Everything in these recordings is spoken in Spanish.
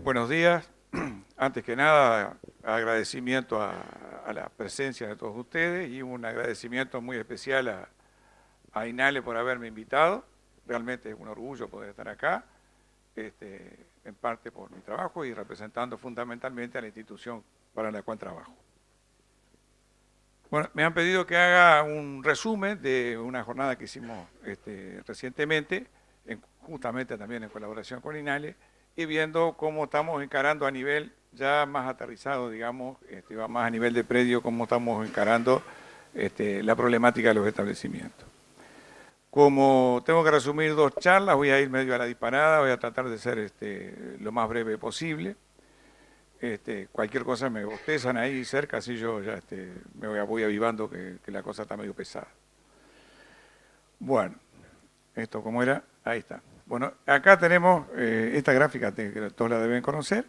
Buenos días. Antes que nada, agradecimiento a la presencia de todos ustedes y un agradecimiento muy especial a Inale por haberme invitado. Realmente es un orgullo poder estar acá, en parte por mi trabajo y representando fundamentalmente a la institución para la cual trabajo. Bueno, me han pedido que haga un resumen de una jornada que hicimos recientemente, justamente también en colaboración con Inale, y viendo cómo estamos encarando a nivel ya más aterrizado, digamos, más a nivel de predio, cómo estamos encarando la problemática de los establecimientos. Como tengo que resumir dos charlas, voy a ir medio a la disparada, voy a tratar de ser lo más breve posible. Cualquier cosa me bostezan ahí cerca, así yo ya me voy avivando que la cosa está medio pesada. Bueno, esto como era, ahí está. Bueno, acá tenemos esta gráfica que todos la deben conocer,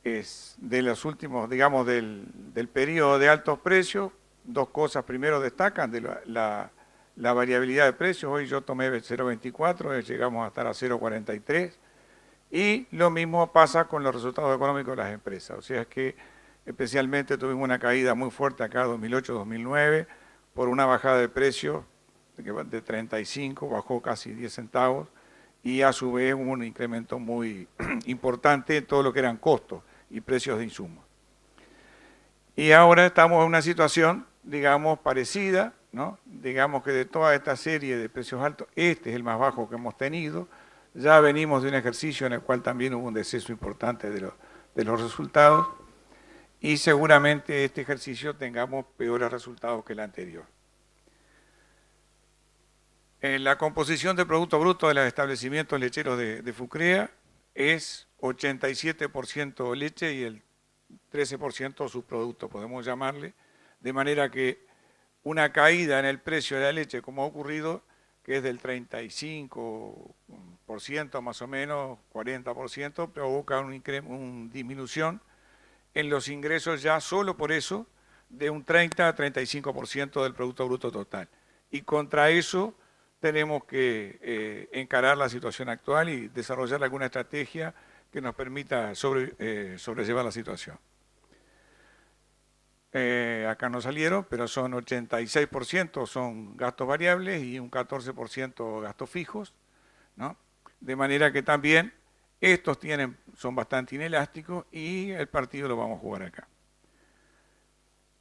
es de los últimos, digamos, del periodo de altos precios. Dos cosas primero destacan de la variabilidad de precios. Hoy yo tomé 0,24, llegamos a estar a 0,43. Y lo mismo pasa con los resultados económicos de las empresas. O sea, es que especialmente tuvimos una caída muy fuerte acá 2008-2009 por una bajada de precios de 35, bajó casi 10 centavos y a su vez hubo un incremento muy importante en todo lo que eran costos y precios de insumos. Y ahora estamos en una situación, digamos, parecida, ¿no? Digamos que de toda esta serie de precios altos, este es el más bajo que hemos tenido. Ya venimos de un ejercicio en el cual también hubo un descenso importante de los resultados y seguramente este ejercicio tengamos peores resultados que el anterior. En la composición del Producto Bruto de los establecimientos lecheros de FUCREA es 87% leche y el 13% subproducto, podemos llamarle, de manera que una caída en el precio de la leche, como ha ocurrido, que es del 35% más o menos, 40%, provoca una disminución en los ingresos ya solo por eso de un 30 a 35% del Producto Bruto total. Y contra eso tenemos que encarar la situación actual y desarrollar alguna estrategia que nos permita sobrellevar la situación. Acá no salieron, pero son 86% son gastos variables y un 14% gastos fijos, ¿no? De manera que también estos son bastante inelásticos y el partido lo vamos a jugar acá.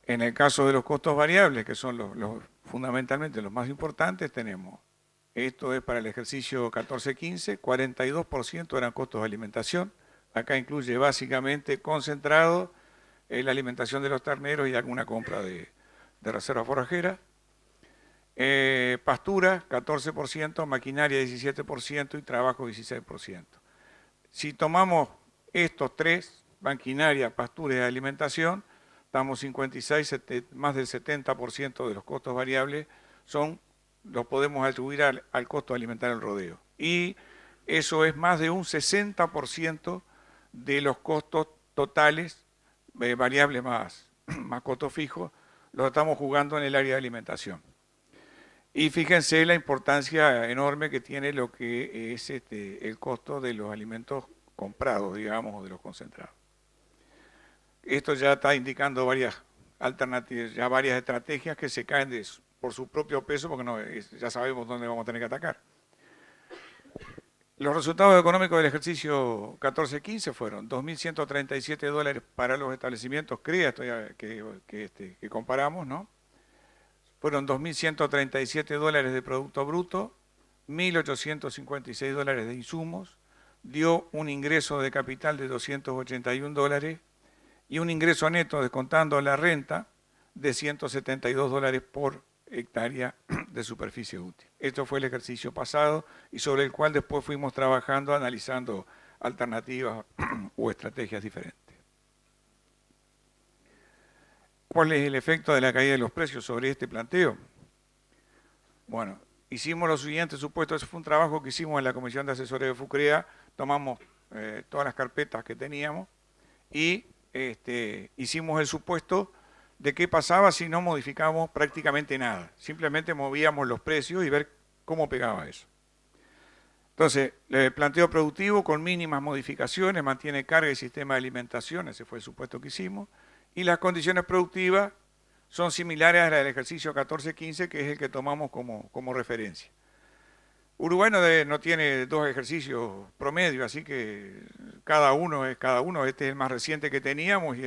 En el caso de los costos variables, que son fundamentalmente los más importantes, tenemos, esto es para el ejercicio 14-15, 42% eran costos de alimentación, acá incluye básicamente concentrado, la alimentación de los terneros y alguna compra de reserva forrajera. Pastura, 14%, maquinaria, 17% y trabajo, 16%. Si tomamos estos tres, maquinaria, pastura y alimentación, estamos 56, más del 70% de los costos variables los podemos atribuir al costo alimentar el rodeo. Y eso es más de un 60% de los costos totales variables más costos fijos, los estamos jugando en el área de alimentación. Y fíjense la importancia enorme que tiene lo que es el costo de los alimentos comprados, digamos, o de los concentrados. Esto ya está indicando varias alternativas, ya varias estrategias que se caen por su propio peso, porque ya sabemos dónde vamos a tener que atacar. Los resultados económicos del ejercicio 14-15 fueron $2.137 para los establecimientos CREA que comparamos, ¿no? Fueron $2.137 de Producto Bruto, $1.856 de insumos, dio un ingreso de capital de $281 y un ingreso neto descontando la renta de $172 por hectárea de superficie útil. Esto fue el ejercicio pasado y sobre el cual después fuimos trabajando, analizando alternativas o estrategias diferentes. ¿Cuál es el efecto de la caída de los precios sobre este planteo? Bueno, hicimos los siguientes supuestos. Ese fue un trabajo que hicimos en la Comisión de Asesores de FUCREA. Tomamos todas las carpetas que teníamos y hicimos el supuesto de qué pasaba si no modificábamos prácticamente nada. Simplemente movíamos los precios y ver cómo pegaba eso. Entonces, el planteo productivo con mínimas modificaciones, mantiene carga y sistema de alimentación, ese fue el supuesto que hicimos, y las condiciones productivas son similares a las del ejercicio 14-15, que es el que tomamos como referencia. Uruguay no tiene dos ejercicios promedio, así que cada uno es cada uno. Este es el más reciente que teníamos y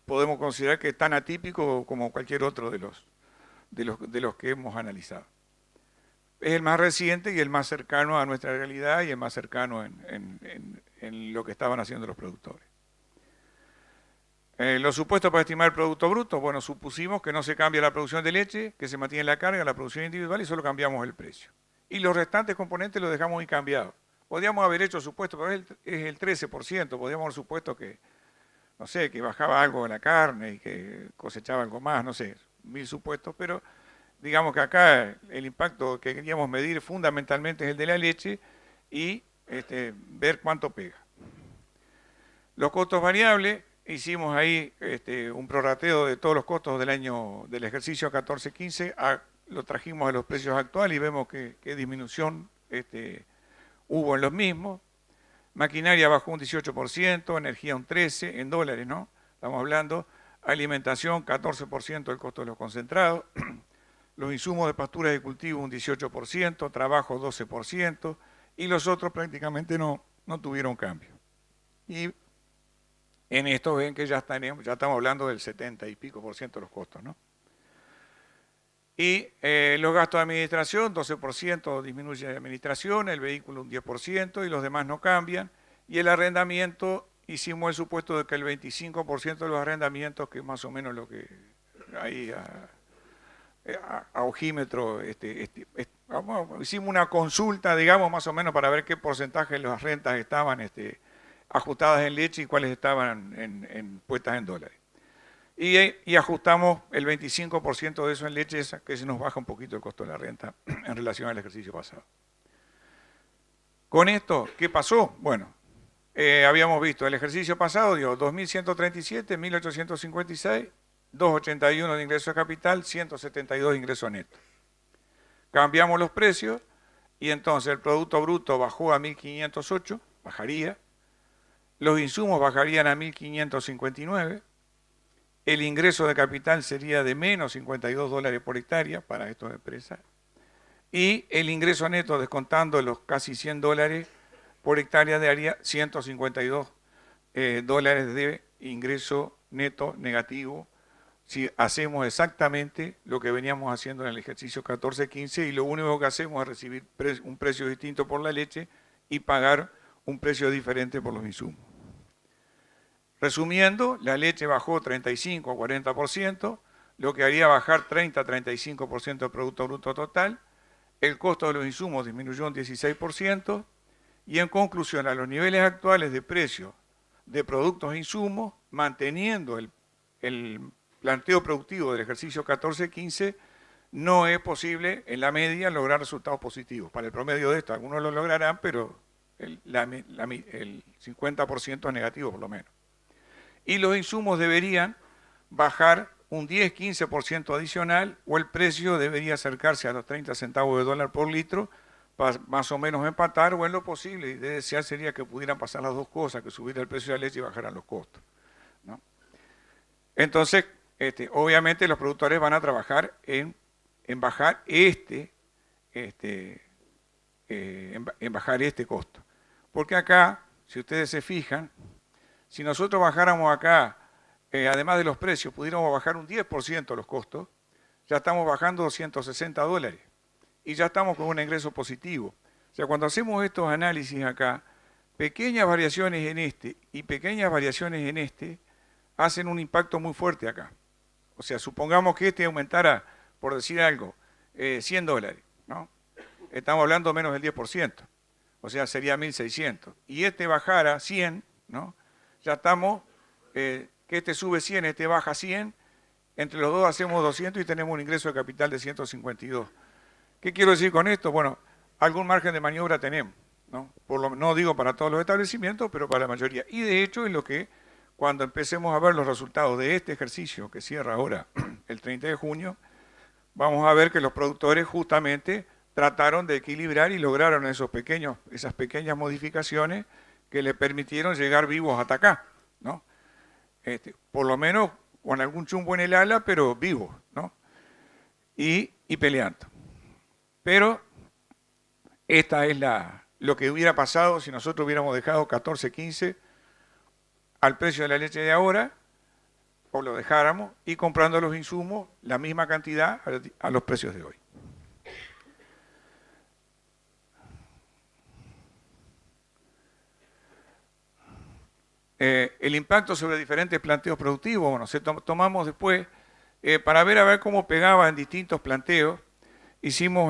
podemos considerar que es tan atípico como cualquier otro de los que hemos analizado. Es el más reciente y el más cercano a nuestra realidad y el más cercano en lo que estaban haciendo los productores. Los supuestos para estimar el Producto Bruto, bueno, supusimos que no se cambia la producción de leche, que se mantiene la carga, la producción individual y solo cambiamos el precio. Y los restantes componentes los dejamos incambiados. Podríamos haber hecho supuesto, pero es el 13%, podríamos haber supuesto que, no sé, que bajaba algo de la carne y que cosechaba algo más, no sé, 1000 supuestos, pero digamos que acá el impacto que queríamos medir fundamentalmente es el de la leche y ver cuánto pega. Los costos variables, hicimos ahí un prorrateo de todos los costos del ejercicio 14-15, lo trajimos a los precios actuales y vemos que disminución hubo en los mismos. Maquinaria bajó un 18%, energía un 13%, en dólares, ¿no? Estamos hablando, alimentación 14% del costo de los concentrados, los insumos de pasturas de cultivo un 18%, trabajo 12%, y los otros prácticamente no tuvieron cambio. Y en esto ven que ya estamos hablando del 70 y pico por ciento de los costos, ¿no? Y los gastos de administración, 12% disminuye de administración, el vehículo un 10% y los demás no cambian. Y el arrendamiento, hicimos el supuesto de que el 25% de los arrendamientos, que es más o menos lo que ahí a ojímetro, hicimos una consulta, digamos, más o menos para ver qué porcentaje de las rentas estaban ajustadas en leche y cuáles estaban puestas en dólares. Y ajustamos el 25% de eso en leche, que se nos baja un poquito el costo de la renta en relación al ejercicio pasado. Con esto, ¿qué pasó? Bueno, habíamos visto el ejercicio pasado dio 2.137, 1.856, 281 de ingreso de capital, 172 de ingreso neto. Cambiamos los precios y entonces el Producto Bruto bajó a 1.508, bajaría. Los insumos bajarían a 1.559. El ingreso de capital sería de menos 52 dólares por hectárea para estas empresas. Y el ingreso neto, descontando los casi 100 dólares por hectárea, daría 152 dólares de ingreso neto negativo si hacemos exactamente lo que veníamos haciendo en el ejercicio 14-15 y lo único que hacemos es recibir un precio distinto por la leche y pagar un precio diferente por los insumos. Resumiendo, la leche bajó 35 a 40%, lo que haría bajar 30 a 35% del Producto Bruto total, el costo de los insumos disminuyó un 16%, y en conclusión, a los niveles actuales de precios de productos e insumos, manteniendo el planteo productivo del ejercicio 14-15, no es posible en la media lograr resultados positivos. Para el promedio de esto, algunos lo lograrán, pero el 50% es negativo por lo menos. Y los insumos deberían bajar un 10-15% adicional o el precio debería acercarse a los 30 centavos de dólar por litro para más o menos empatar o en lo posible, y de desear sería que pudieran pasar las dos cosas, que subiera el precio de la leche y bajaran los costos, ¿no? Entonces, obviamente los productores van a trabajar en bajar en bajar este costo. Porque acá, si ustedes se fijan, si nosotros bajáramos acá, además de los precios, pudiéramos bajar un 10% los costos, ya estamos bajando 260 dólares y ya estamos con un ingreso positivo. O sea, cuando hacemos estos análisis acá, pequeñas variaciones en y pequeñas variaciones en hacen un impacto muy fuerte acá. O sea, supongamos que aumentara, por decir algo, 100 dólares, ¿no? Estamos hablando menos del 10%, o sea, sería 1.600. Y bajara 100, ¿no? Ya estamos, que sube 100, baja 100, entre los dos hacemos 200 y tenemos un ingreso de capital de 152. ¿Qué quiero decir con esto? Bueno, algún margen de maniobra tenemos, ¿no? No digo para todos los establecimientos, pero para la mayoría. Y de hecho es lo que, cuando empecemos a ver los resultados de este ejercicio que cierra ahora el 30 de junio, vamos a ver que los productores justamente trataron de equilibrar y lograron esas pequeñas modificaciones que le permitieron llegar vivos hasta acá, ¿no? Por lo menos con algún chumbo en el ala, pero vivos, ¿no? Y peleando. Pero esta es lo que hubiera pasado si nosotros hubiéramos dejado 14, 15 al precio de la leche de ahora, o lo dejáramos, y comprando los insumos, la misma cantidad a los precios de hoy. El impacto sobre diferentes planteos productivos, bueno, tomamos después, para ver cómo pegaba en distintos planteos, hicimos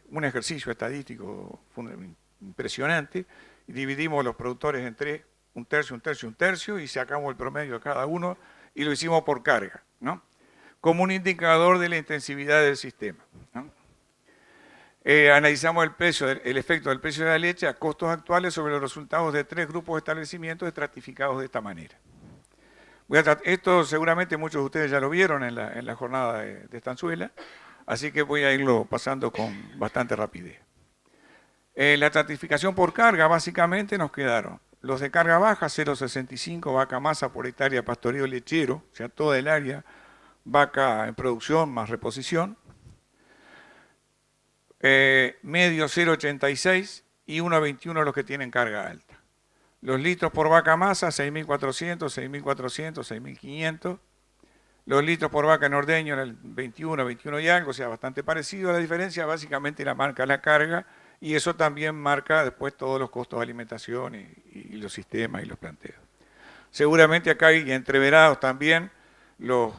un ejercicio estadístico impresionante, y dividimos los productores en tres, un tercio, un tercio, un tercio, y sacamos el promedio de cada uno, y lo hicimos por carga, ¿no? Como un indicador de la intensividad del sistema, ¿no? Analizamos el efecto del precio de la leche a costos actuales sobre los resultados de 3 grupos de establecimientos estratificados de esta manera. Esto seguramente muchos de ustedes ya lo vieron en la jornada de Estanzuela, así que voy a irlo pasando con bastante rapidez. La estratificación por carga, básicamente nos quedaron los de carga baja, 0,65 vaca masa por hectárea pastoreo lechero, o sea, toda el área vaca en producción más reposición. Medio 0,86 y 1,21 los que tienen carga alta. Los litros por vaca masa, 6.400, 6.400, 6.500. Los litros por vaca en ordeño, el 21, 21 y algo, o sea, bastante parecido. La diferencia básicamente la marca la carga, y eso también marca después todos los costos de alimentación y los sistemas y los planteos. Seguramente acá hay entreverados también los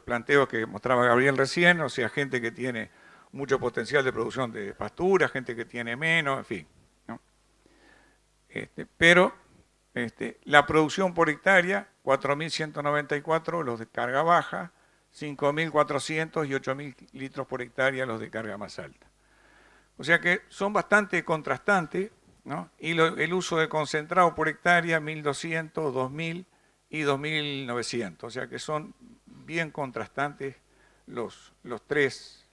planteos que mostraba Gabriel recién, o sea, gente que tiene mucho potencial de producción de pastura, gente que tiene menos, en fin, ¿no? Pero la producción por hectárea, 4.194 los de carga baja, 5.400 y 8.000 litros por hectárea los de carga más alta. O sea que son bastante contrastantes, ¿no? Y el uso de concentrado por hectárea, 1.200, 2.000 y 2.900. O sea que son bien contrastantes los tres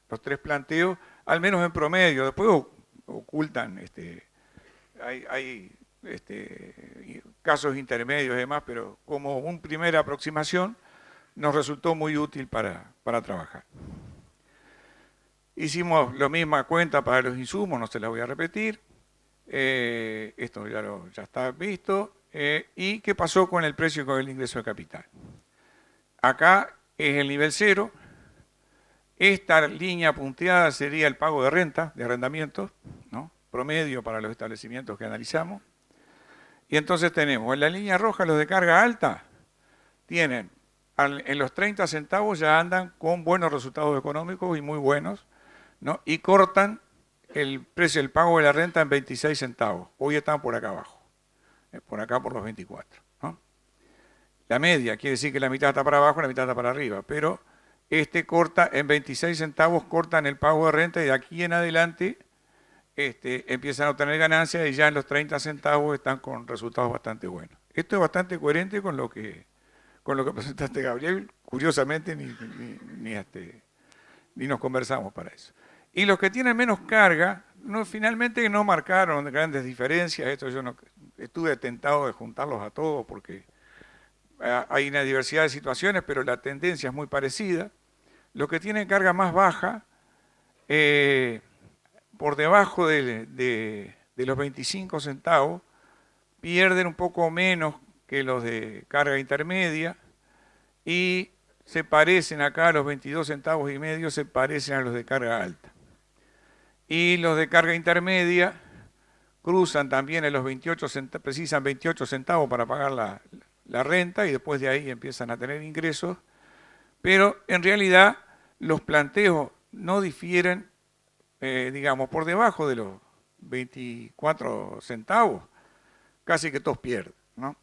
planteos, al menos en promedio. Después ocultan, hay casos intermedios y demás, pero como una primera aproximación nos resultó muy útil para trabajar. Hicimos la misma cuenta para los insumos, no se la voy a repetir. Esto ya está visto. ¿Y qué pasó con el precio y con el ingreso de capital? Acá es el nivel 0. Esta línea punteada sería el pago de renta, de arrendamientos, ¿no? Promedio para los establecimientos que analizamos. Y entonces tenemos en la línea roja los de carga alta, tienen en los 30 centavos ya andan con buenos resultados económicos y muy buenos, ¿no? Y cortan el precio del pago de la renta en 26 centavos. Hoy están por acá abajo, por acá por los 24, ¿no? La media quiere decir que la mitad está para abajo y la mitad está para arriba, pero corta en 26 centavos, cortan el pago de renta, y de aquí en adelante empiezan a obtener ganancias, y ya en los 30 centavos están con resultados bastante buenos. Esto es bastante coherente con lo que presentaste, Gabriel. Curiosamente ni nos conversamos para eso. Y los que tienen menos carga, finalmente no marcaron grandes diferencias. Esto yo no estuve tentado de juntarlos a todos porque hay una diversidad de situaciones, pero la tendencia es muy parecida. Los que tienen carga más baja, por debajo de los 25 centavos, pierden un poco menos que los de carga intermedia, y se parecen acá a los 22 centavos y medio, se parecen a los de carga alta. Y los de carga intermedia cruzan también en los 28 centavos, precisan 28 centavos para pagar la renta, y después de ahí empiezan a tener ingresos, pero en realidad los planteos no difieren, digamos, por debajo de los 24 centavos, casi que todos pierden, ¿no?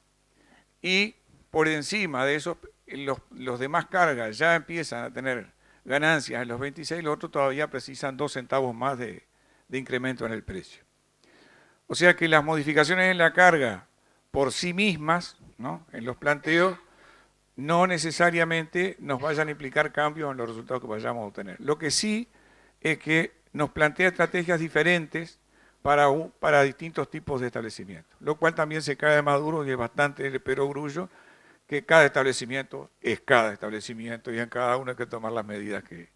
Y por encima de eso, los demás cargas ya empiezan a tener ganancias en los 26, los otros todavía precisan 2 centavos más de incremento en el precio. O sea que las modificaciones en la carga por sí mismas, ¿no?, en los planteos, no necesariamente nos vayan a implicar cambios en los resultados que vayamos a obtener. Lo que sí es que nos plantea estrategias diferentes para distintos tipos de establecimientos, lo cual también se cae de Maduro y es bastante de perogrullo que cada establecimiento es cada establecimiento y en cada uno hay que tomar las medidas que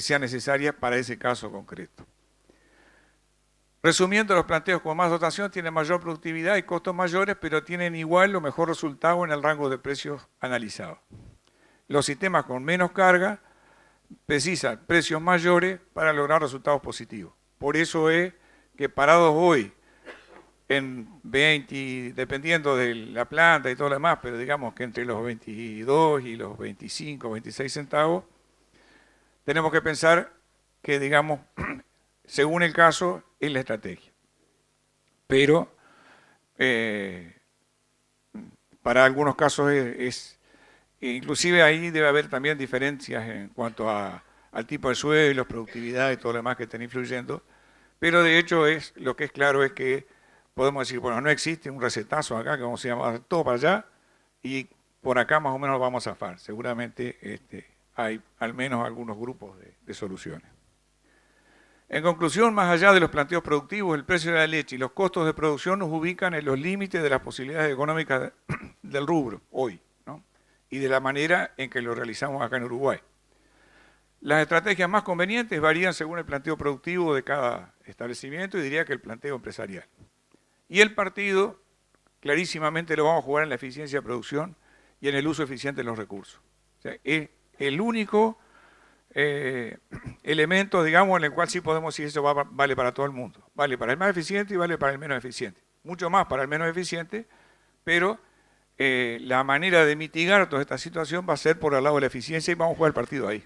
sean necesarias para ese caso concreto. Resumiendo, los planteos con más dotación tienen mayor productividad y costos mayores, pero tienen igual o mejor resultado en el rango de precios analizado. Los sistemas con menos carga precisan precios mayores para lograr resultados positivos. Por eso es que parados hoy en 20, dependiendo de la planta y todo lo demás, pero digamos que entre los 22 y los 25, 26 centavos, tenemos que pensar que, digamos, según el caso, es la estrategia. Pero para algunos casos inclusive ahí debe haber también diferencias en cuanto al tipo de suelos, productividad y todo lo demás que estén influyendo. Pero de hecho lo que es claro es que podemos decir, bueno, no existe un recetazo acá que vamos a llamar todo para allá y por acá más o menos vamos a zafar. Seguramente hay al menos algunos grupos de soluciones. En conclusión, más allá de los planteos productivos, el precio de la leche y los costos de producción nos ubican en los límites de las posibilidades económicas del rubro hoy, ¿no? Y de la manera en que lo realizamos acá en Uruguay. Las estrategias más convenientes varían según el planteo productivo de cada establecimiento y diría que el planteo empresarial. Y el partido, clarísimamente lo vamos a jugar en la eficiencia de producción y en el uso eficiente de los recursos. O sea, es el único elemento, digamos, en el cual sí podemos decir eso vale para todo el mundo. Vale para el más eficiente y vale para el menos eficiente. Mucho más para el menos eficiente, pero la manera de mitigar toda esta situación va a ser por el lado de la eficiencia y vamos a jugar el partido ahí,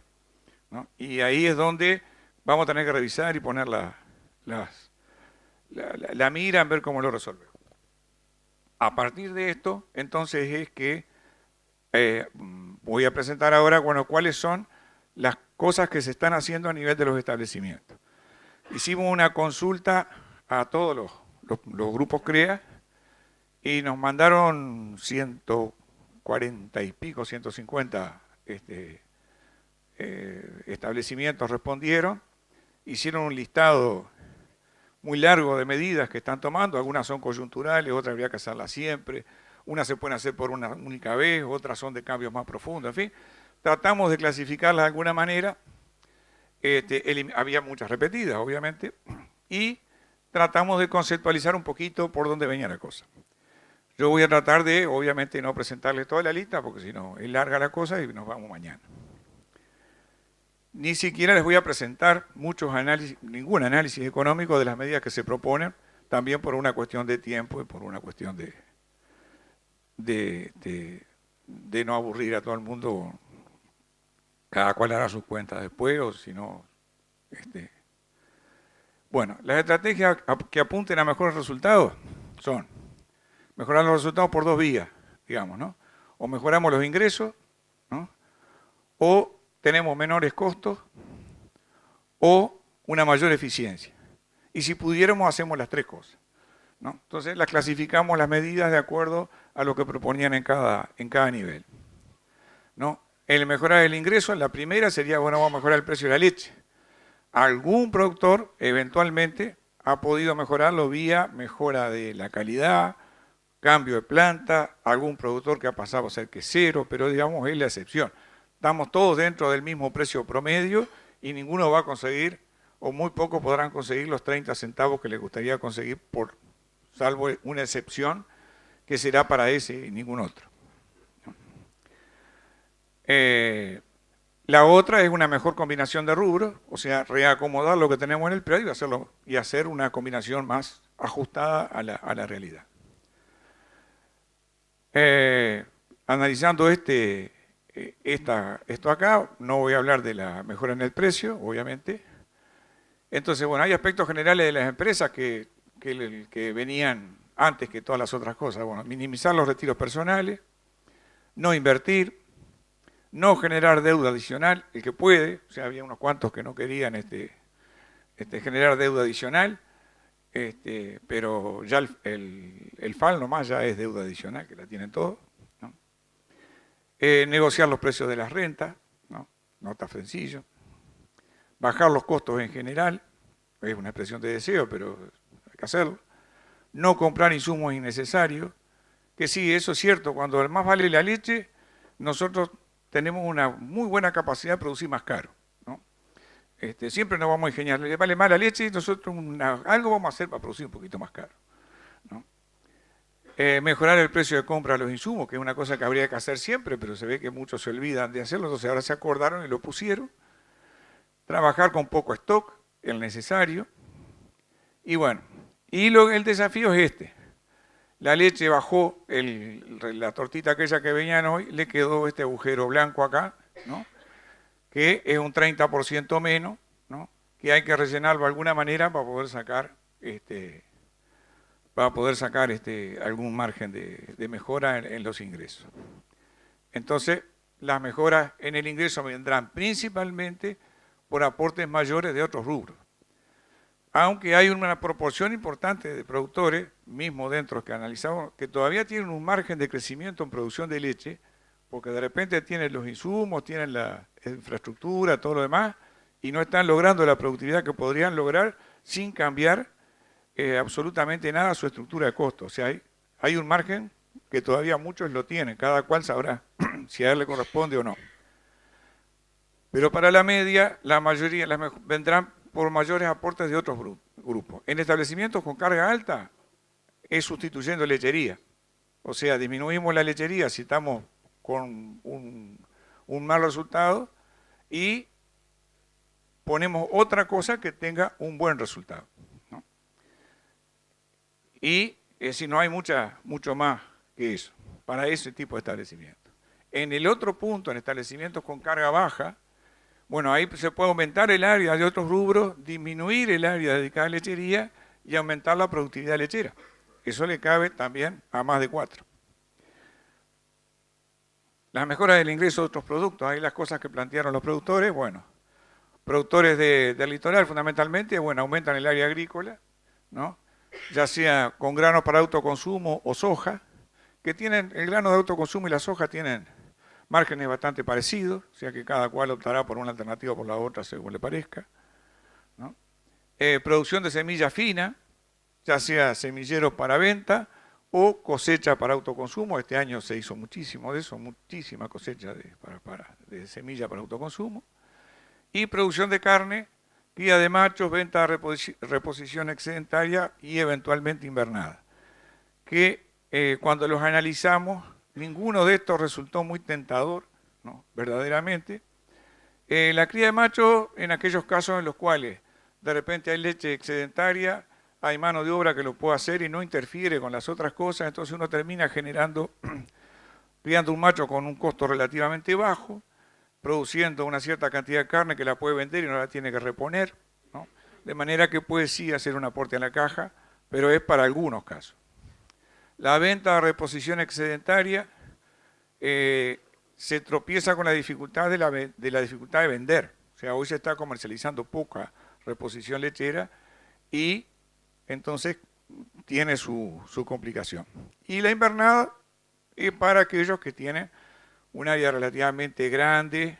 ¿no? Y ahí es donde vamos a tener que revisar y poner la mira en ver cómo lo resolvemos. A partir de esto, entonces es que voy a presentar ahora, bueno, cuáles son las cosas que se están haciendo a nivel de los establecimientos. Hicimos una consulta a todos los grupos CREA y nos mandaron 140 y pico, 150 establecimientos respondieron, hicieron un listado muy largo de medidas que están tomando, algunas son coyunturales, otras habría que hacerlas siempre, unas se pueden hacer por una única vez, otras son de cambios más profundos, en fin. Tratamos de clasificarlas de alguna manera, había muchas repetidas, obviamente, y tratamos de conceptualizar un poquito por dónde venía la cosa. Yo voy a tratar de, obviamente, no presentarles toda la lista, porque si no, es larga la cosa y nos vamos mañana. Ni siquiera les voy a presentar ningún análisis económico de las medidas que se proponen, también por una cuestión de tiempo y por una cuestión de no aburrir a todo el mundo. Cada cual hará sus cuentas después, o si no... Bueno, las estrategias que apunten a mejores resultados son mejorar los resultados por dos vías, digamos, ¿no? O mejoramos los ingresos, ¿no? O tenemos menores costos, o una mayor eficiencia. Y si pudiéramos, hacemos las tres cosas, ¿no? Entonces, las clasificamos las medidas de acuerdo a lo que proponían en cada nivel, ¿no? El mejorar el ingreso, la primera sería, bueno, vamos a mejorar el precio de la leche. Algún productor eventualmente ha podido mejorarlo vía mejora de la calidad, cambio de planta, algún productor que ha pasado a ser quesero, pero digamos es la excepción. Estamos todos dentro del mismo precio promedio y ninguno va a conseguir, o muy pocos podrán conseguir los 30 centavos que les gustaría conseguir, salvo una excepción que será para ese y ningún otro. La otra es una mejor combinación de rubros, o sea, reacomodar lo que tenemos en el predio y hacer una combinación más ajustada a la realidad. Analizando esto acá, no voy a hablar de la mejora en el precio, obviamente. Entonces, bueno, hay aspectos generales de las empresas que venían antes que todas las otras cosas. Bueno, minimizar los retiros personales, no invertir, no generar deuda adicional, el que puede, o sea, había unos cuantos que no querían generar deuda adicional, pero ya el FAL nomás ya es deuda adicional, que la tienen todos, ¿no? Negociar los precios de las rentas, ¿no? No está sencillo. bajar los costos en general, es una expresión de deseo, pero hay que hacerlo, no comprar insumos innecesarios, que sí, eso es cierto, cuando más vale la leche, nosotros tenemos una muy buena capacidad de producir más caro, ¿no? Siempre nos vamos a ingeniar, le vale más la leche y nosotros algo vamos a hacer para producir un poquito más caro, ¿no? Mejorar el precio de compra de los insumos, que es una cosa que habría que hacer siempre, pero se ve que muchos se olvidan de hacerlo, entonces ahora se acordaron y lo pusieron. Trabajar con poco stock, el necesario. Y bueno, el desafío es este. La leche bajó, la tortita aquella que venían hoy, le quedó este agujero blanco acá, ¿no? Que es un 30% menos, ¿no? Que hay que rellenarlo de alguna manera para poder sacar algún margen de mejora en los ingresos. Entonces, las mejoras en el ingreso vendrán principalmente por aportes mayores de otros rubros. Aunque hay una proporción importante de productores, mismo dentro que analizamos, que todavía tienen un margen de crecimiento en producción de leche, porque de repente tienen los insumos, tienen la infraestructura, todo lo demás, y no están logrando la productividad que podrían lograr sin cambiar absolutamente nada a su estructura de costos. O sea, hay un margen que todavía muchos lo tienen, cada cual sabrá si a él le corresponde o no. Pero para la media, la mayoría vendrán por mayores aportes de otros grupos. En establecimientos con carga alta, es sustituyendo lechería. O sea, disminuimos la lechería si estamos con un mal resultado y ponemos otra cosa que tenga un buen resultado, ¿no? Y si no hay mucho más que eso, para ese tipo de establecimientos. En el otro punto, en establecimientos con carga baja, bueno, ahí se puede aumentar el área de otros rubros, disminuir el área dedicada a lechería y aumentar la productividad lechera. Eso le cabe también a más de 4. Las mejoras del ingreso de otros productos, ahí las cosas que plantearon los productores, bueno, productores del litoral fundamentalmente, bueno, aumentan el área agrícola, ¿no? Ya sea con granos para autoconsumo o soja, que tienen, el grano de autoconsumo y la soja tienen márgenes bastante parecidos, o sea que cada cual optará por una alternativa o por la otra según le parezca, ¿no? Producción de semilla fina, ya sea semillero para venta o cosecha para autoconsumo. Este año se hizo muchísimo de eso, muchísima cosecha de semilla para autoconsumo. Y producción de carne, cría de machos, venta, reposición excedentaria y eventualmente invernada. Que cuando los analizamos, ninguno de estos resultó muy tentador, ¿no? Verdaderamente. La cría de machos, en aquellos casos en los cuales de repente hay leche excedentaria, hay mano de obra que lo puede hacer y no interfiere con las otras cosas, entonces uno termina criando un macho con un costo relativamente bajo, produciendo una cierta cantidad de carne que la puede vender y no la tiene que reponer, ¿no? De manera que puede sí hacer un aporte a la caja, pero es para algunos casos. La venta de reposición excedentaria se tropieza con la dificultad de la dificultad de vender. O sea, hoy se está comercializando poca reposición lechera y entonces tiene su complicación. Y la invernada es para aquellos que tienen un área relativamente grande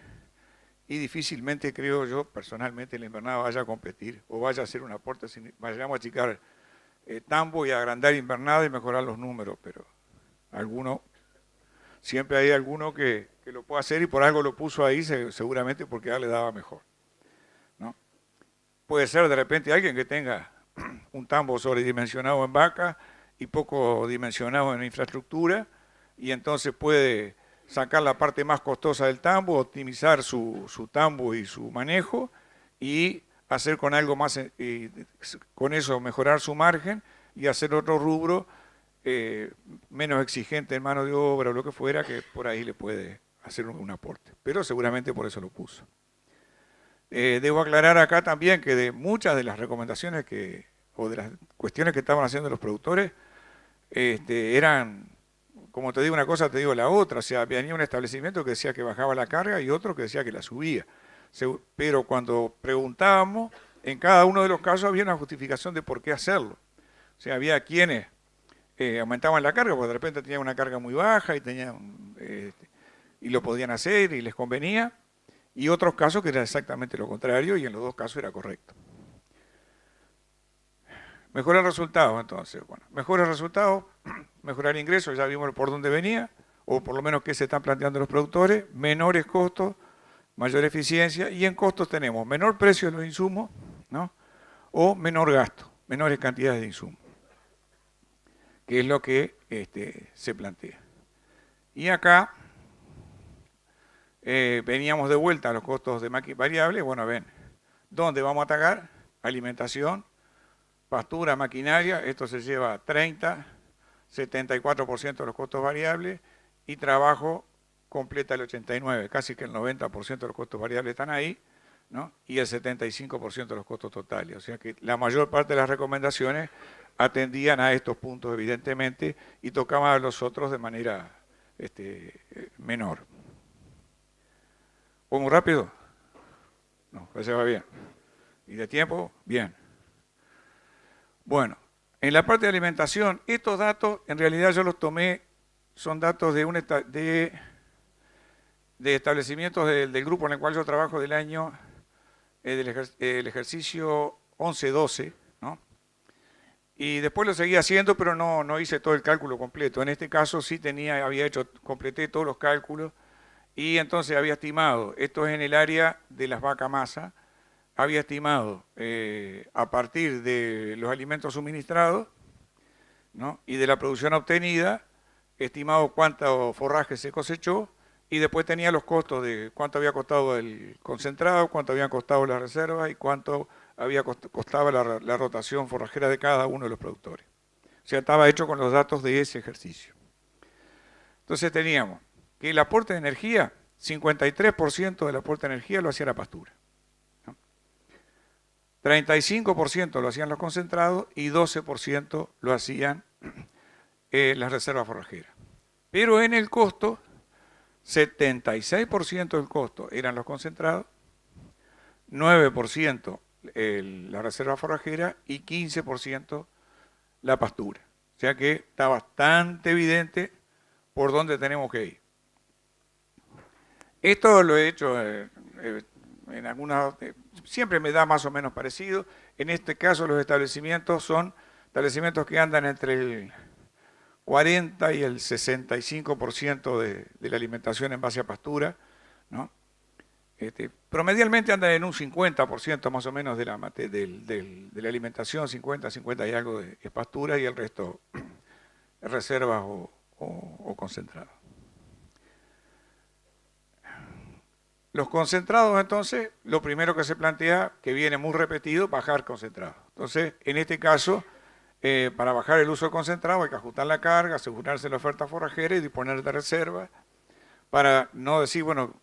y difícilmente, creo yo, personalmente, la invernada vaya a competir o vaya a hacer un aporte, vayamos a achicar tambo y agrandar invernada y mejorar los números, pero siempre hay alguno que lo puede hacer y por algo lo puso ahí, seguramente porque ya le daba mejor, ¿no? Puede ser de repente alguien que tenga un tambo sobredimensionado en vaca y poco dimensionado en infraestructura y entonces puede sacar la parte más costosa del tambo, optimizar su tambo y su manejo y hacer con algo más, con eso mejorar su margen y hacer otro rubro menos exigente en mano de obra o lo que fuera, que por ahí le puede hacer un aporte. Pero seguramente por eso lo puso. Debo aclarar acá también que de muchas de las recomendaciones o de las cuestiones que estaban haciendo los productores, eran, como te digo una cosa, te digo la otra. O sea, venía un establecimiento que decía que bajaba la carga y otro que decía que la subía. Pero cuando preguntábamos, en cada uno de los casos había una justificación de por qué hacerlo. O sea, había quienes aumentaban la carga, porque de repente tenían una carga muy baja y lo podían hacer y les convenía. y otros casos que era exactamente lo contrario y en los dos casos era correcto. Mejorar resultados, entonces. Bueno, mejores resultados, mejorar ingresos, ya vimos por dónde venía, o por lo menos qué se están planteando los productores, menores costos, mayor eficiencia, y en costos tenemos menor precio de los insumos, ¿no? O menor gasto, menores cantidades de insumos, que es lo que se plantea. Y acá veníamos de vuelta a los costos de máquina variable. Bueno, ven, ¿dónde vamos a atacar? Alimentación, pastura, maquinaria, esto se lleva 30, 74% de los costos variables, y trabajo completa el 89%, casi que el 90% de los costos variables están ahí, ¿no? Y el 75% de los costos totales. O sea que la mayor parte de las recomendaciones atendían a estos puntos, evidentemente, y tocaban a los otros de manera menor. ¿Voy muy rápido? No, pues se va bien. ¿Y de tiempo? Bien. Bueno, en la parte de alimentación, estos datos, en realidad yo los tomé, son datos de establecimientos del grupo en el cual yo trabajo del año, del ejercicio 11-12, ¿no? Y después lo seguí haciendo, pero no hice todo el cálculo completo. En este caso sí completé todos los cálculos, y entonces había estimado, esto es en el área de las vacas masa, había estimado a partir de los alimentos suministrados, ¿no? Y de la producción obtenida, estimado cuánto forraje se cosechó, y después tenía los costos de cuánto había costado el concentrado, cuánto habían costado las reservas y cuánto costaba la rotación forrajera de cada uno de los productores. O sea, estaba hecho con los datos de ese ejercicio. Entonces teníamos que el aporte de energía, 53% del aporte de energía lo hacía la pastura, ¿no? 35% lo hacían los concentrados y 12% lo hacían las reservas forrajeras. Pero en el costo, 76% del costo eran los concentrados, 9% la reserva forrajera y 15% la pastura. O sea que está bastante evidente por dónde tenemos que ir. Esto lo he hecho en algunas, siempre me da más o menos parecido. En este caso los establecimientos son establecimientos que andan entre el 40 y el 65% de la alimentación en base a pastura, ¿no? Promedialmente andan en un 50% más o menos de la alimentación, 50 y algo de pastura, y el resto reservas o concentrados. Los concentrados, entonces, lo primero que se plantea, que viene muy repetido, bajar concentrados. Entonces, en este caso, para bajar el uso de concentrado hay que ajustar la carga, asegurarse la oferta forrajera y disponer de reservas, para no decir, bueno,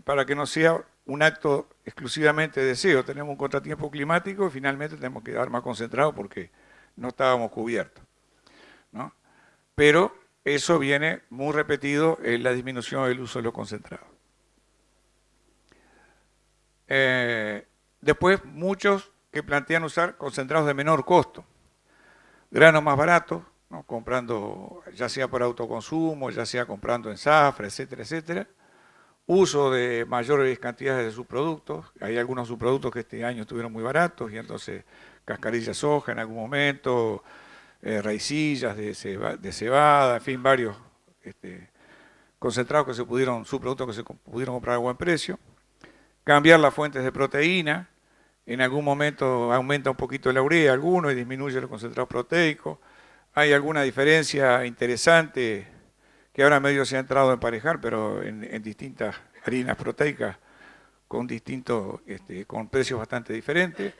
para que no sea un acto exclusivamente de deseo. Tenemos un contratiempo climático y finalmente tenemos que dar más concentrado porque no estábamos cubiertos, ¿no? Pero eso viene muy repetido en la disminución del uso de los concentrados. Después, muchos que plantean usar concentrados de menor costo, granos más baratos, ¿no? Comprando ya sea por autoconsumo, ya sea comprando en zafra, etcétera, etcétera. Uso de mayores cantidades de subproductos. Hay algunos subproductos que este año estuvieron muy baratos, y entonces cascarillas de soja en algún momento, raicillas de cebada, en fin, varios concentrados subproductos que se pudieron comprar a buen precio. Cambiar las fuentes de proteína, en algún momento aumenta un poquito la urea alguno y disminuye los concentrados proteicos. Hay alguna diferencia interesante que ahora medio se ha entrado a emparejar, pero en distintas harinas proteicas con con precios bastante diferentes.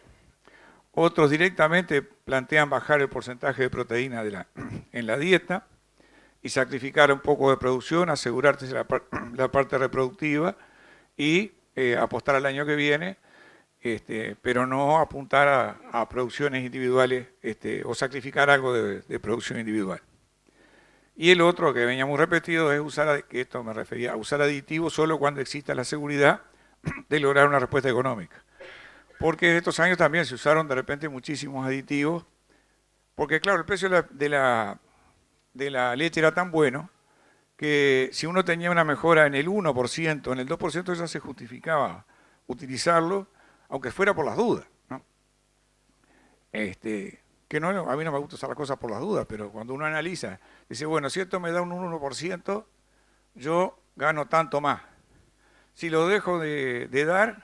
Otros directamente plantean bajar el porcentaje de proteína en la dieta y sacrificar un poco de producción, asegurarse la parte reproductiva y apostar al año que viene, pero no apuntar a producciones individuales o sacrificar algo de producción individual. Y el otro que venía muy repetido es que esto me refería a usar aditivos solo cuando exista la seguridad de lograr una respuesta económica. Porque en estos años también se usaron de repente muchísimos aditivos, porque claro, el precio de la leche era tan bueno que si uno tenía una mejora en el 1%, en el 2% ya se justificaba utilizarlo, aunque fuera por las dudas, ¿no? Que no, a mí no me gusta usar las cosas por las dudas, pero cuando uno analiza, dice, bueno, si esto me da un 1%, yo gano tanto más. Si lo dejo de dar,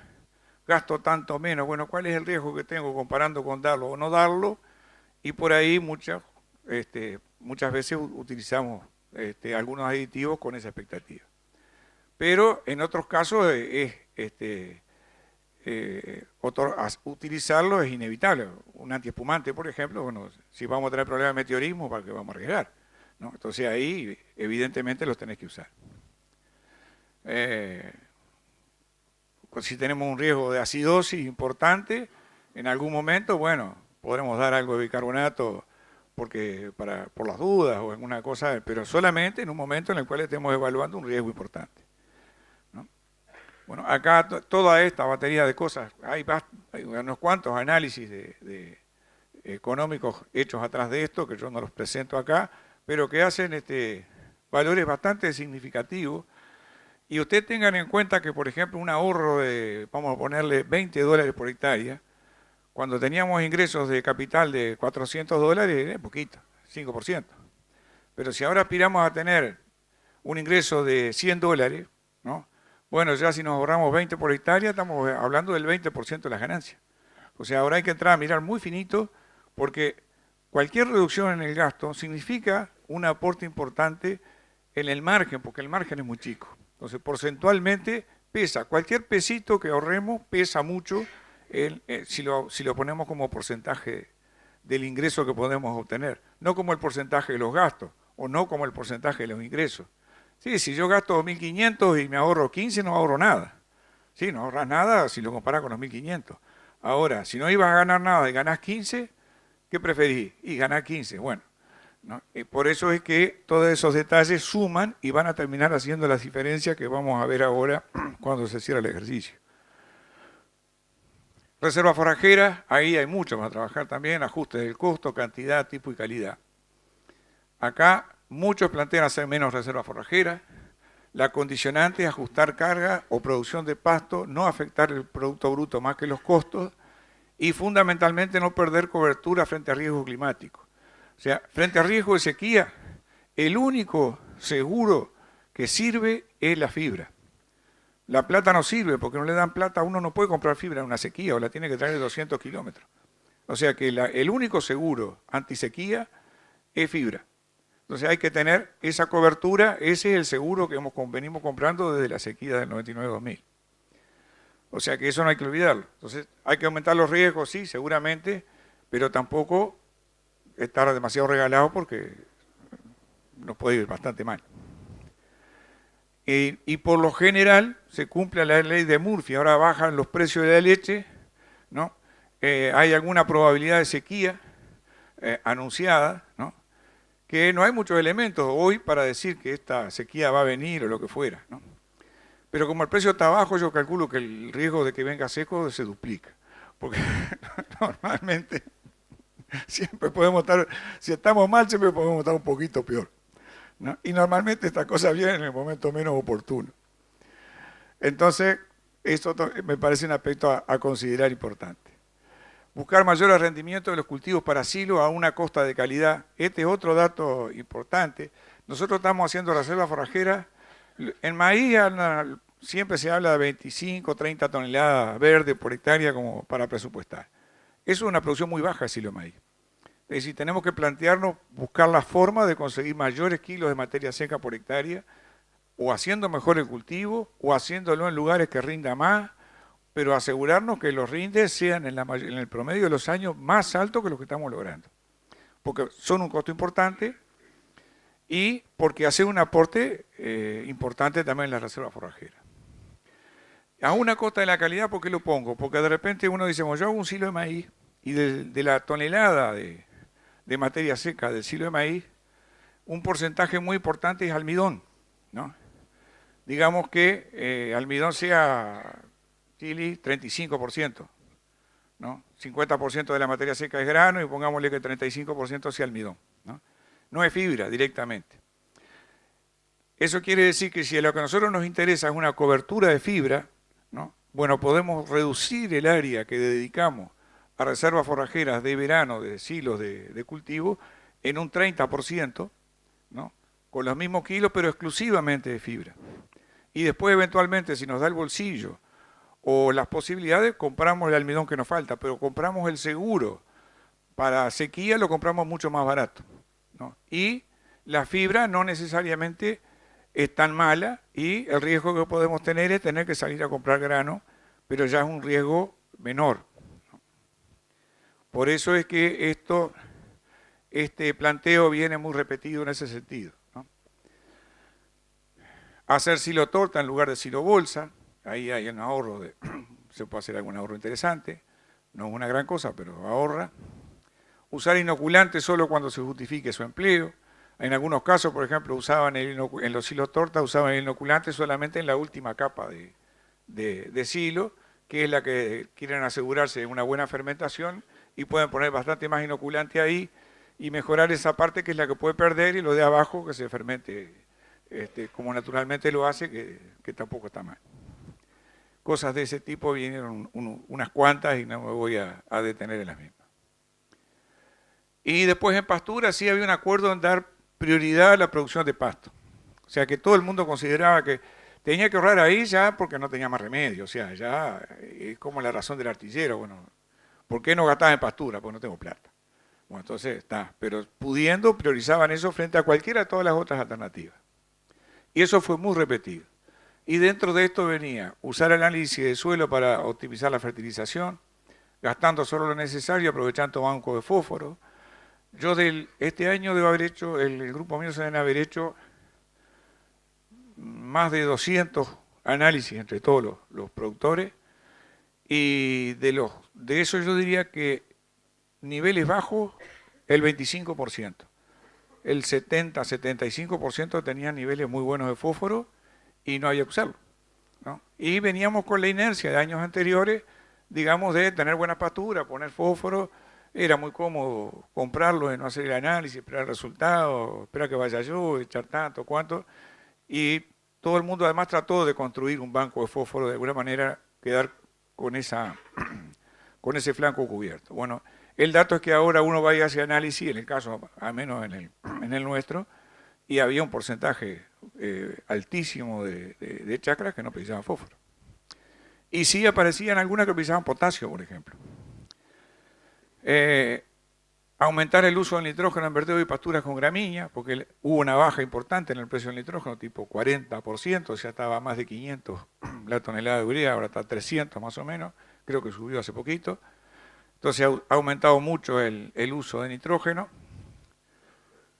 gasto tanto menos. Bueno, ¿cuál es el riesgo que tengo comparando con darlo o no darlo? Y por ahí muchas veces utilizamos algunos aditivos con esa expectativa. Pero en otros casos utilizarlo es inevitable. Un antiespumante, por ejemplo, bueno, si vamos a tener problemas de meteorismo, ¿para qué vamos a arriesgar? ¿No? Entonces ahí evidentemente los tenés que usar. Si tenemos un riesgo de acidosis importante, en algún momento, bueno, podremos dar algo de bicarbonato por las dudas o alguna cosa, pero solamente en un momento en el cual estemos evaluando un riesgo importante, ¿no? Bueno, acá toda esta batería de cosas, hay unos cuantos análisis económicos hechos atrás de esto, que yo no los presento acá, pero que hacen valores bastante significativos. Y ustedes tengan en cuenta que, por ejemplo, un ahorro de, vamos a ponerle $20 por hectárea, cuando teníamos ingresos de capital de $400, es poquito, 5%. Pero si ahora aspiramos a tener un ingreso de $100, ¿no? Bueno, ya si nos ahorramos 20 por hectárea, estamos hablando del 20% de las ganancias. O sea, ahora hay que entrar a mirar muy finito, porque cualquier reducción en el gasto significa un aporte importante en el margen, porque el margen es muy chico. Entonces, porcentualmente pesa. Cualquier pesito que ahorremos pesa mucho si lo ponemos como porcentaje del ingreso que podemos obtener. No como el porcentaje de los gastos, o no como el porcentaje de los ingresos. Sí, si yo gasto 2.500 y me ahorro 15, no ahorro nada. Sí, no ahorras nada si lo comparas con los 1.500. Ahora, si no ibas a ganar nada y ganás 15, ¿qué preferís? Y ganar 15, bueno. ¿No? Por eso es que todos esos detalles suman y van a terminar haciendo las diferencias que vamos a ver ahora cuando se cierra el ejercicio. Reserva forrajera, ahí hay mucho para trabajar también, ajustes del costo, cantidad, tipo y calidad. Acá muchos plantean hacer menos reserva forrajera. La condicionante es ajustar carga o producción de pasto, no afectar el producto bruto más que los costos y fundamentalmente no perder cobertura frente a riesgo climático. O sea, frente a riesgo de sequía, el único seguro que sirve es la fibra. La plata no sirve porque no le dan plata, uno no puede comprar fibra en una sequía o la tiene que traer de 200 kilómetros. O sea que el único seguro antisequía es fibra. Entonces hay que tener esa cobertura, ese es el seguro que venimos comprando desde la sequía del 99-2000. O sea que eso no hay que olvidarlo. Entonces hay que aumentar los riesgos, sí, seguramente, pero tampoco estar demasiado regalado porque nos puede ir bastante mal. Y por lo general se cumple la ley de Murphy, ahora bajan los precios de la leche, ¿no? Hay alguna probabilidad de sequía anunciada, ¿no? Que no hay muchos elementos hoy para decir que esta sequía va a venir o lo que fuera, ¿no? Pero como el precio está bajo, yo calculo que el riesgo de que venga seco se duplica, porque normalmente siempre podemos estar, si estamos mal, siempre podemos estar un poquito peor, ¿no? Y normalmente estas cosas vienen en el momento menos oportuno. Entonces, esto me parece un aspecto a considerar importante. Buscar mayores rendimientos de los cultivos para silo a una costa de calidad. Este es otro dato importante. Nosotros estamos haciendo reserva forrajera. En maíz siempre se habla de 25, 30 toneladas verdes por hectárea como para presupuestar. Eso es una producción muy baja de silo de maíz. Es decir, tenemos que plantearnos buscar la forma de conseguir mayores kilos de materia seca por hectárea, o haciendo mejor el cultivo, o haciéndolo en lugares que rinda más, pero asegurarnos que los rindes sean en el promedio de los años más altos que los que estamos logrando. Porque son un costo importante y porque hace un aporte importante también en la reserva forrajera. A una costa de la calidad, ¿por qué lo pongo? Porque de repente uno dice, bueno, yo hago un silo de maíz y de la tonelada de materia seca del silo de maíz, un porcentaje muy importante es almidón, ¿no? Digamos que almidón sea chili 35%, ¿no? 50% de la materia seca es grano y pongámosle que 35% sea almidón, ¿no? No es fibra directamente. Eso quiere decir que si a lo que a nosotros nos interesa es una cobertura de fibra, ¿no? Bueno, podemos reducir el área que dedicamos a reservas forrajeras de verano, de silos de cultivo, en un 30%, ¿no? Con los mismos kilos, pero exclusivamente de fibra. Y después, eventualmente, si nos da el bolsillo o las posibilidades, compramos el almidón que nos falta, pero compramos el seguro para sequía, lo compramos mucho más barato, ¿no? Y la fibra no necesariamente es tan mala y el riesgo que podemos tener es tener que salir a comprar grano, pero ya es un riesgo menor. Por eso es que este planteo viene muy repetido en ese sentido, ¿no? Hacer silo torta en lugar de silo bolsa, ahí hay un ahorro, se puede hacer algún ahorro interesante, no es una gran cosa, pero ahorra. Usar inoculantes solo cuando se justifique su empleo. En algunos casos, por ejemplo, en los silos tortas usaban el inoculante solamente en la última capa de silo, que es la que quieren asegurarse de una buena fermentación, y pueden poner bastante más inoculante ahí y mejorar esa parte que es la que puede perder, y lo de abajo que se fermente como naturalmente lo hace, que tampoco está mal. Cosas de ese tipo vinieron unas cuantas y no me voy a detener en las mismas. Y después en pastura sí había un acuerdo en dar prioridad a la producción de pasto. O sea que todo el mundo consideraba que tenía que ahorrar ahí ya porque no tenía más remedio. O sea, ya es como la razón del artillero. Bueno, ¿por qué no gastaba en pastura? Porque no tengo plata. Bueno, entonces está. Pero pudiendo, priorizaban eso frente a cualquiera de todas las otras alternativas. Y eso fue muy repetido. Y dentro de esto venía usar el análisis de suelo para optimizar la fertilización, gastando solo lo necesario, aprovechando bancos de fósforo. Yo este año debo haber hecho, el grupo mío se deben haber hecho más de 200 análisis entre todos los productores, y de eso yo diría que niveles bajos el 25%. El 70-75% tenían niveles muy buenos de fósforo y no había que usarlo, ¿no? Y veníamos con la inercia de años anteriores, digamos, de tener buena pastura, poner fósforo. Era muy cómodo comprarlo y no hacer el análisis, esperar el resultado, esperar que vaya yo, echar tanto, cuánto. Y todo el mundo además trató de construir un banco de fósforo, de alguna manera quedar con ese flanco cubierto. Bueno, el dato es que ahora uno va y hace análisis, en el caso, al menos en el nuestro, y había un porcentaje altísimo de chacras que no precisaban fósforo. Y sí aparecían algunas que precisaban potasio, por ejemplo. Aumentar el uso del nitrógeno en verdeo y pasturas con gramínea, porque hubo una baja importante en el precio del nitrógeno, tipo 40%, ya estaba a más de 500 la tonelada de urea, ahora está a 300 más o menos, creo que subió hace poquito. Entonces ha aumentado mucho el uso de nitrógeno,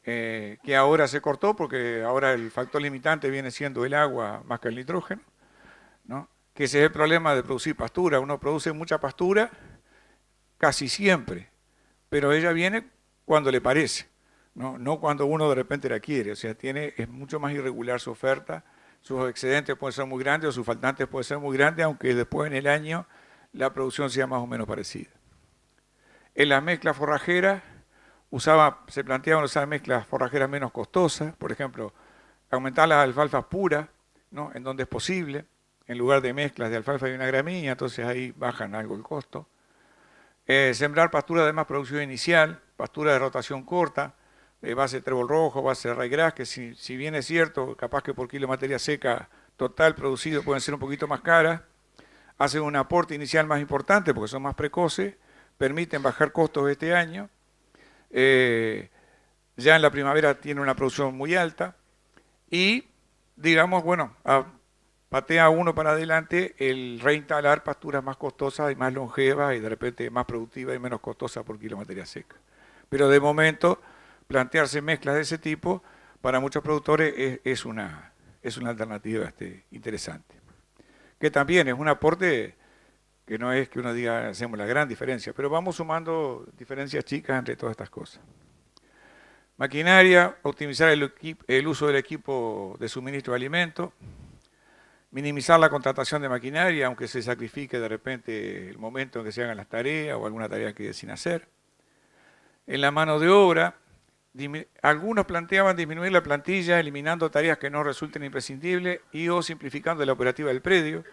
que ahora se cortó porque ahora el factor limitante viene siendo el agua más que el nitrógeno, ¿no? Que ese es el problema de producir pastura. Uno produce mucha pastura casi siempre, pero ella viene cuando le parece, no cuando uno de repente la quiere. O sea, es mucho más irregular su oferta, sus excedentes pueden ser muy grandes o sus faltantes pueden ser muy grandes, aunque después en el año la producción sea más o menos parecida. En las mezclas forrajeras se planteaban usar mezclas forrajeras menos costosas, por ejemplo, aumentar las alfalfas puras, ¿no? En donde es posible, en lugar de mezclas de alfalfa y una gramínea, entonces ahí bajan algo el costo. Sembrar pastura de más producción inicial, pastura de rotación corta, base de trébol rojo, base de ryegrass, que si bien es cierto, capaz que por kilo de materia seca total producido pueden ser un poquito más caras, hacen un aporte inicial más importante porque son más precoces, permiten bajar costos este año, ya en la primavera tiene una producción muy alta y, digamos, bueno, patea uno para adelante el reinstalar pasturas más costosas y más longevas y de repente más productivas y menos costosas por kilo de materia seca. Pero de momento, plantearse mezclas de ese tipo para muchos productores es una alternativa interesante. Que también es un aporte que no es que uno diga hacemos la gran diferencia, pero vamos sumando diferencias chicas entre todas estas cosas. Maquinaria, optimizar el uso del equipo de suministro de alimentos, minimizar la contratación de maquinaria, aunque se sacrifique de repente el momento en que se hagan las tareas o alguna tarea que sin hacer. En la mano de obra, Algunos planteaban disminuir la plantilla, eliminando tareas que no resulten imprescindibles y o simplificando la operativa del predio.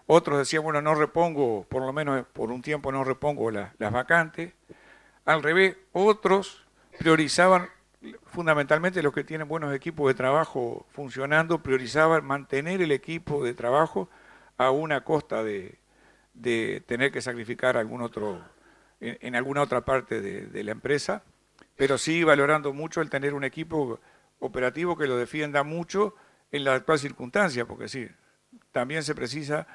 Otros decían, bueno, no repongo, por lo menos por un tiempo no repongo las vacantes. Al revés, otros priorizaban, fundamentalmente los que tienen buenos equipos de trabajo funcionando, priorizaban mantener el equipo de trabajo a una costa de tener que sacrificar algún otro, en alguna otra parte de la empresa, pero sí valorando mucho el tener un equipo operativo que lo defienda mucho en la actual circunstancia, porque sí, también se precisa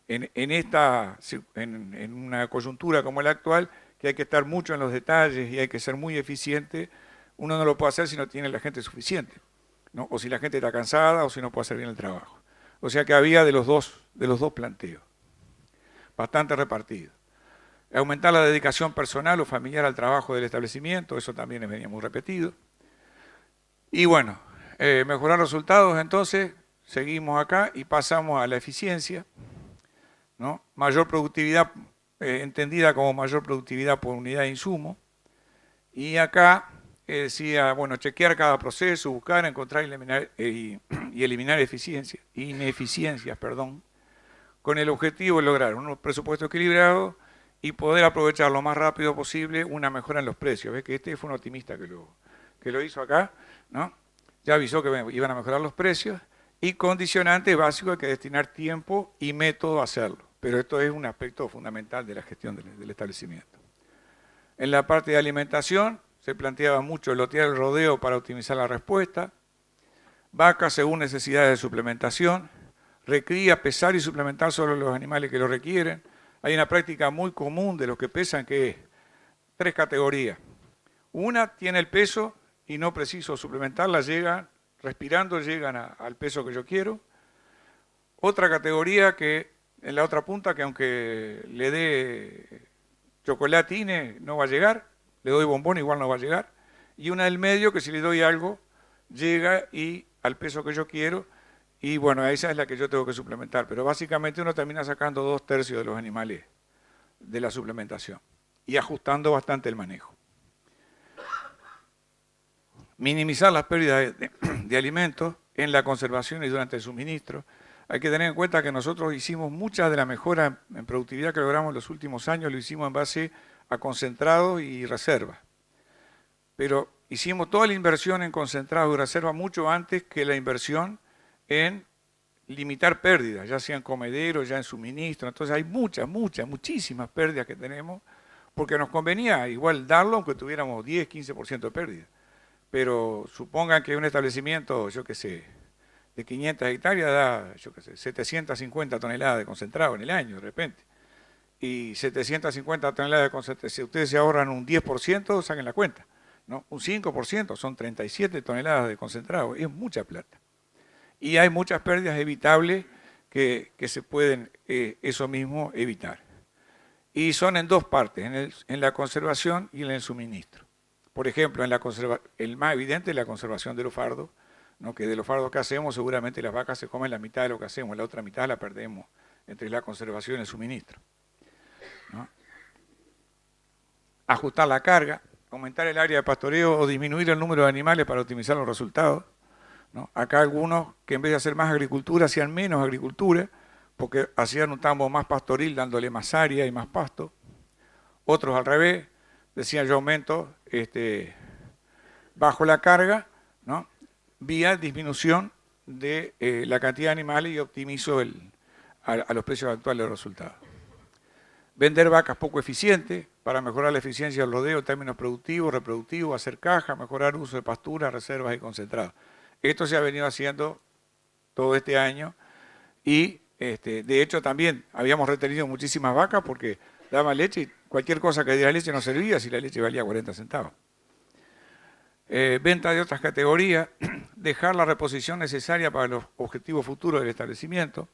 en una coyuntura como la actual, que hay que estar mucho en los detalles y hay que ser muy eficiente. Uno no lo puede hacer si no tiene la gente suficiente, ¿no? O si la gente está cansada o si no puede hacer bien el trabajo. O sea que había de los dos planteos, bastante repartidos. Aumentar la dedicación personal o familiar al trabajo del establecimiento, eso también venía muy repetido. Y bueno, mejorar resultados, entonces, seguimos acá y pasamos a la eficiencia, ¿no? Mayor productividad, entendida como mayor productividad por unidad de insumo. Y acá decía, bueno, chequear cada proceso, buscar, encontrar y eliminar ineficiencias, con el objetivo de lograr un presupuesto equilibrado y poder aprovechar lo más rápido posible una mejora en los precios. ¿Ves que este fue un optimista que lo hizo acá, ¿no? Ya avisó que iban a mejorar los precios y condicionante básico, hay que destinar tiempo y método a hacerlo. Pero esto es un aspecto fundamental de la gestión del establecimiento. En la parte de alimentación se planteaba mucho lotear el rodeo para optimizar la respuesta, vacas según necesidades de suplementación, recría, pesar y suplementar solo los animales que lo requieren. Hay una práctica muy común de los que pesan que es 3 categorías. Una tiene el peso y no preciso suplementarla, respirando llegan al peso que yo quiero. Otra categoría que en la otra punta, que aunque le dé chocolatine no va a llegar, le doy bombón igual no va a llegar. Y una del medio que si le doy algo llega y al peso que yo quiero. Y bueno, esa es la que yo tengo que suplementar. Pero básicamente uno termina sacando 2/3 de los animales de la suplementación y ajustando bastante el manejo. Minimizar las pérdidas de alimentos en la conservación y durante el suministro. Hay que tener en cuenta que nosotros hicimos muchas de la mejora en productividad que logramos en los últimos años, lo hicimos en base a concentrados y reservas. Pero hicimos toda la inversión en concentrados y reservas mucho antes que la inversión en limitar pérdidas, ya sea en comederos, ya en suministro. Entonces hay muchísimas pérdidas que tenemos, porque nos convenía igual darlo aunque tuviéramos 10, 15% de pérdida. Pero supongan que un establecimiento, yo qué sé, de 500 hectáreas da, yo qué sé, 750 toneladas de concentrado en el año de repente. Y 750 toneladas de concentrado, si ustedes se ahorran un 10%, saquen la cuenta, ¿no? Un 5% son 37 toneladas de concentrado, es mucha plata. Y hay muchas pérdidas evitables que se pueden eso mismo evitar. Y son en 2 partes, en la conservación y en el suministro. Por ejemplo, el más evidente es la conservación de los fardos, ¿no? Que de los fardos que hacemos seguramente las vacas se comen la mitad de lo que hacemos, la otra mitad la perdemos entre la conservación y el suministro, ¿no? Ajustar la carga, aumentar el área de pastoreo o disminuir el número de animales para optimizar los resultados, ¿no? Acá algunos que en vez de hacer más agricultura hacían menos agricultura, porque hacían un tambo más pastoril dándole más área y más pasto. Otros al revés, decían yo aumento, bajo la carga, ¿no? Vía disminución de la cantidad de animales y optimizo a los precios actuales de los resultados. Vender vacas poco eficientes para mejorar la eficiencia del rodeo en términos productivos, reproductivos, hacer caja, mejorar uso de pasturas, reservas y concentrados. Esto se ha venido haciendo todo este año y de hecho también habíamos retenido muchísimas vacas porque daban leche y cualquier cosa que diera leche no servía si la leche valía 40 centavos. Venta de otras categorías, dejar la reposición necesaria para los objetivos futuros del establecimiento,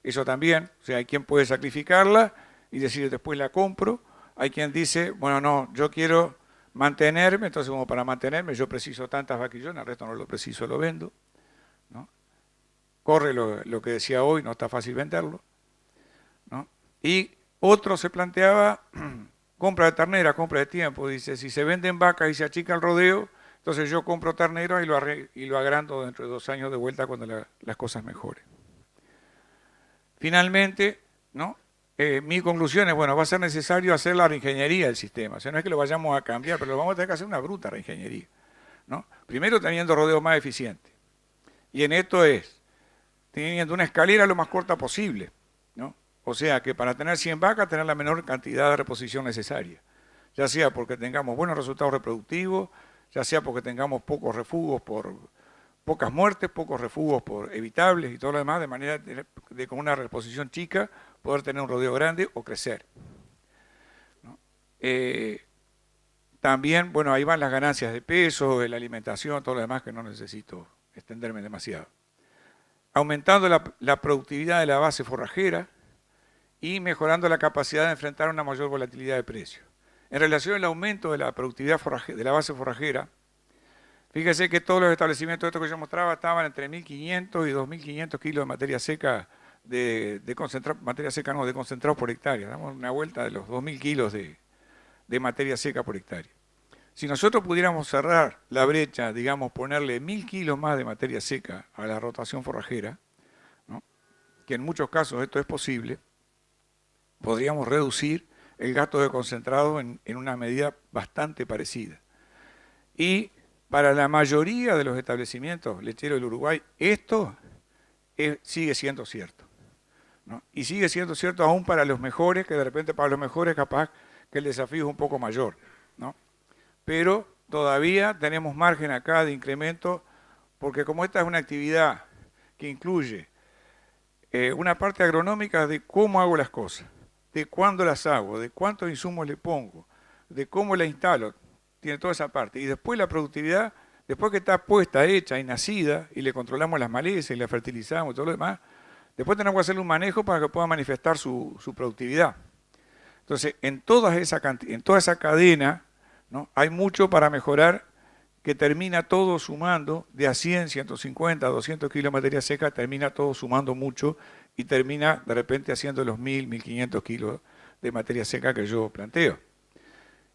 eso también, o sea, hay quien puede sacrificarla y decir después la compro, hay quien dice, bueno, no, yo quiero mantenerme, entonces como para mantenerme yo preciso tantas vaquillonas, el resto no lo preciso, lo vendo, ¿no? Corre lo que decía hoy, no está fácil venderlo, ¿no? Y otro se planteaba compra de ternera, compra de tiempo, dice, si se venden vacas y se achica el rodeo, Entonces yo compro ternero y lo agrando dentro de 2 años de vuelta cuando las cosas mejoren. Finalmente, ¿no? Mi conclusión es, bueno, va a ser necesario hacer la reingeniería del sistema. O sea, no es que lo vayamos a cambiar, pero lo vamos a tener que hacer una bruta reingeniería, ¿no? Primero teniendo rodeos más eficientes. Y en esto es teniendo una escalera lo más corta posible, ¿no? O sea que para tener 100 vacas, tener la menor cantidad de reposición necesaria. Ya sea porque tengamos buenos resultados reproductivos, ya sea porque tengamos pocos refugos por pocas muertes, pocos refugos por evitables y todo lo demás, de manera de con una reposición chica poder tener un rodeo grande o crecer, ¿no? También, bueno, ahí van las ganancias de peso, de la alimentación, todo lo demás que no necesito extenderme demasiado. Aumentando la productividad de la base forrajera y mejorando la capacidad de enfrentar una mayor volatilidad de precios. En relación al aumento de la productividad de la base forrajera, fíjese que todos los establecimientos de estos que yo mostraba estaban entre 1.500 y 2.500 kilos de materia seca, de concentrado por hectárea. Damos una vuelta de los 2.000 kilos de materia seca por hectárea. Si nosotros pudiéramos cerrar la brecha, digamos, ponerle 1.000 kilos más de materia seca a la rotación forrajera, ¿no? Que en muchos casos esto es posible, podríamos reducir el gasto de concentrado en una medida bastante parecida. Y para la mayoría de los establecimientos lecheros del Uruguay, esto sigue siendo cierto, ¿no? Y sigue siendo cierto aún para los mejores, que de repente para los mejores capaz que el desafío es un poco mayor, ¿no? Pero todavía tenemos margen acá de incremento, porque como esta es una actividad que incluye una parte agronómica de cómo hago las cosas, de cuándo las hago, de cuántos insumos le pongo, de cómo la instalo, tiene toda esa parte. Y después la productividad, después que está puesta, hecha y nacida, y le controlamos las malezas y la fertilizamos y todo lo demás, después tenemos que hacerle un manejo para que pueda manifestar su productividad. Entonces, en toda esa cadena, ¿no? Hay mucho para mejorar, que termina todo sumando de a 100, 150, 200 kilos de materia seca, termina todo sumando mucho y termina de repente haciendo los 1.000, 1.500 kilos de materia seca que yo planteo.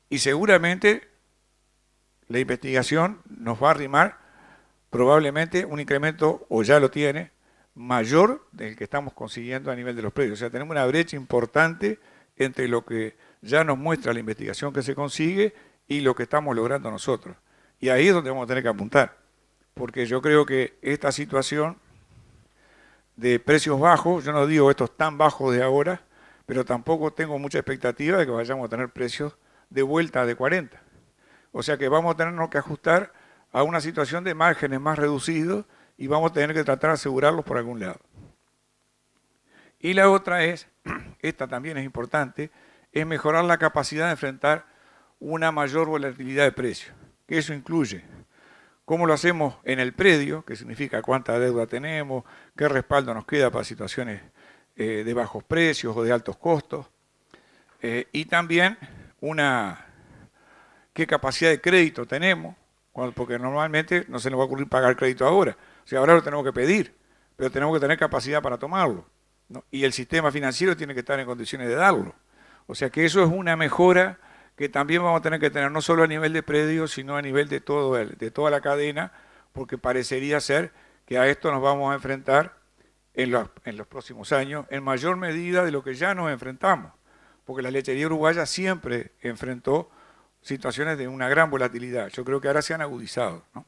Y seguramente la investigación nos va a arrimar probablemente un incremento, o ya lo tiene, mayor del que estamos consiguiendo a nivel de los predios. O sea, tenemos una brecha importante entre lo que ya nos muestra la investigación que se consigue y lo que estamos logrando nosotros. Y ahí es donde vamos a tener que apuntar, porque yo creo que esta situación de precios bajos, yo no digo estos tan bajos de ahora, pero tampoco tengo mucha expectativa de que vayamos a tener precios de vuelta de 40. O sea que vamos a tenernos que ajustar a una situación de márgenes más reducidos y vamos a tener que tratar de asegurarlos por algún lado. Y la otra es, esta también es importante, es mejorar la capacidad de enfrentar una mayor volatilidad de precios, que eso incluye cómo lo hacemos en el predio, que significa cuánta deuda tenemos, qué respaldo nos queda para situaciones de bajos precios o de altos costos, y también qué capacidad de crédito tenemos, porque normalmente no se nos va a ocurrir pagar crédito ahora, o sea, ahora lo tenemos que pedir, pero tenemos que tener capacidad para tomarlo, ¿no? Y el sistema financiero tiene que estar en condiciones de darlo. O sea que eso es una mejora que también vamos a tener que tener no solo a nivel de predio, sino a nivel de toda la cadena, porque parecería ser que a esto nos vamos a enfrentar en los próximos años, en mayor medida de lo que ya nos enfrentamos, porque la lechería uruguaya siempre enfrentó situaciones de una gran volatilidad. Yo creo que ahora se han agudizado, ¿no?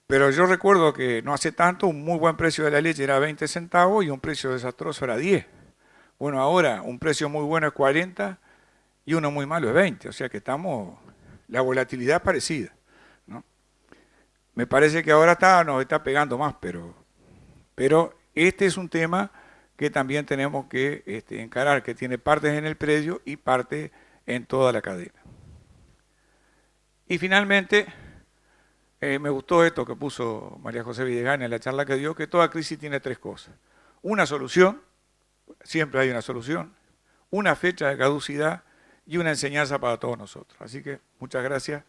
Pero yo recuerdo que no hace tanto un muy buen precio de la leche era 20 centavos y un precio desastroso era 10. Bueno, ahora un precio muy bueno es 40 y uno muy malo es 20. O sea que la volatilidad es parecida, ¿no? Me parece que ahora nos está pegando más, pero este es un tema que también tenemos que encarar, que tiene partes en el predio y partes en toda la cadena. Y finalmente, me gustó esto que puso María José Villegana en la charla que dio, que toda crisis tiene 3 cosas. Una solución, siempre hay una solución, una fecha de caducidad y una enseñanza para todos nosotros. Así que muchas gracias.